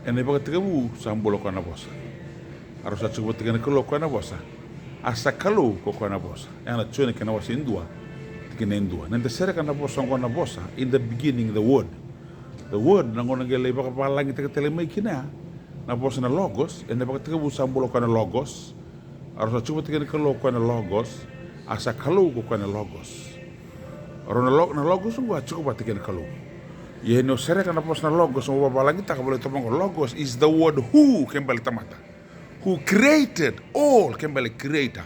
ene baka tikabu sambulo kona bosa aro sa tsuko tikene kolo kona bosa asa Kalou ko kona bosa ana Joni kana wasi indua tikene indua nende sere kana bosa kona bosa in the beginning the word na ngona gele baka palangi tikatele mai kina na bosa na logos ene baka tikabu sambulo kona logos aro sa tsuko tikene kolo kona logos asa Kalou ko kona logos aro na logos ngwa tsuko tikene Kalou. Ye no sere kana pos na logos mo babalagi ta kabole tomango logos is the word who kembali tamata. Who created all kembali creator.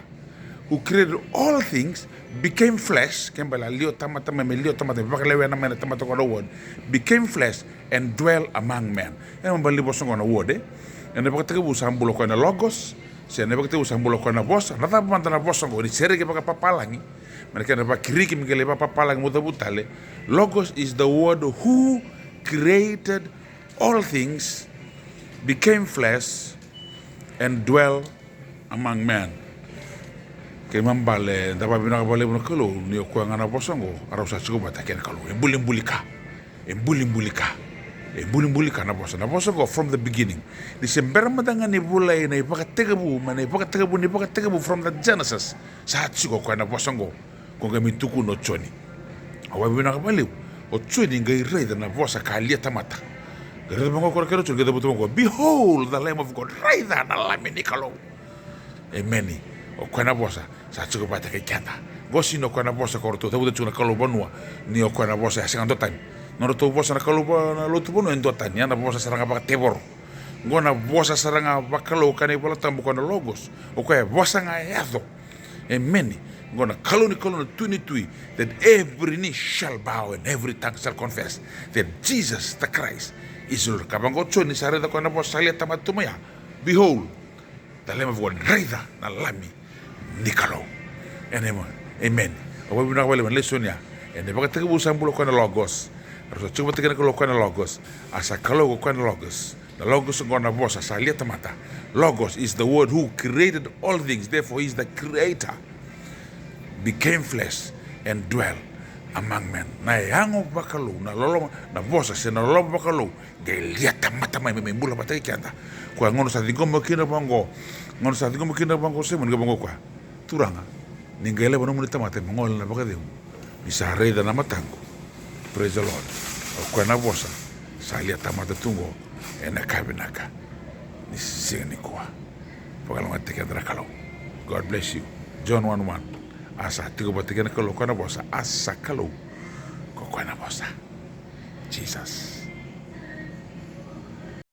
Who created all things became flesh kembali lio tamata lio tamata bakalewe na mena tamata ko word became flesh and dwell among men. En mbali bosongo na word en ne bakate bu sambulo ko na logos se ne bakate bu sambulo ko na bosa na ta panta na bosongo ni sere ke baka papalangi. Mereka dapat kiri kemikali papa lang muda butale. Logos is the word who created all things, became flesh, and dwell among men. Kemam bale dapat bina bale bina Kalou ni aku yang anak bosongo arau sa cukup bata ken Kalou. Embulika na bosongo from the beginning. Disember madangan ni bulai na ipakategabu from the Genesis. Saat cukup aku anak bosongo. Kung kami tuku no Joni. Awai bina kabaliw. O Joni ngai raida na Vosa kalia tamata. Gara bango kora kero Joni kita butuh bango. Behold the Lamb of God. Raida na lami ni Kalou. Emeni. O kwana Vosa. Sa cukup bata kay kianta. Gosi no kwana Vosa koro tu. Tabu tu na Kalou banua. Ni o kwana Vosa asingan dotan. Noro tu Vosa na Kalou na lutu banua en dotan. Yana Vosa saranga baka tebor. Ngona Vosa saranga baka Kalou kane bola tambu kona logos. O kaya Vosa nga yado. Emeni. Gonna Kalou tui that every knee shall bow and every tongue shall confess that Jesus the Christ is Lord. Kabango Joni sare da kona bos salia tamatumaya. Behold, the Lamb of God raida na lami ni Kalou. Amen. Awa bina wale man lesonia. Ene baka teke busang bulo kona logos. Arso cuba teke kolo kona logos. Asa Kalou ko kona logos. The logos gonna bosa salia tamata. Logos is the word who created all things. Therefore, he is the creator. Became flesh and dwell among men. Na yango Kalou na lolo na Vosa se na lolo Kalou gelia tamata mai bula batai kianta. Ko ngono sa dingo kina bango se mun bango kwa. Turanga ningele bono mun tamata ngol na bakadeu. Bisa reda na matango. Praise the Lord. Ko na Vosa salia tamata tungo ena kabinaka. Ni sini kwa. Pakalonga tekendra Kalou. God bless you. John 1:1. Asa tigo batikana Kalou kana bosa asa Kalou ko kana bosa Jesus.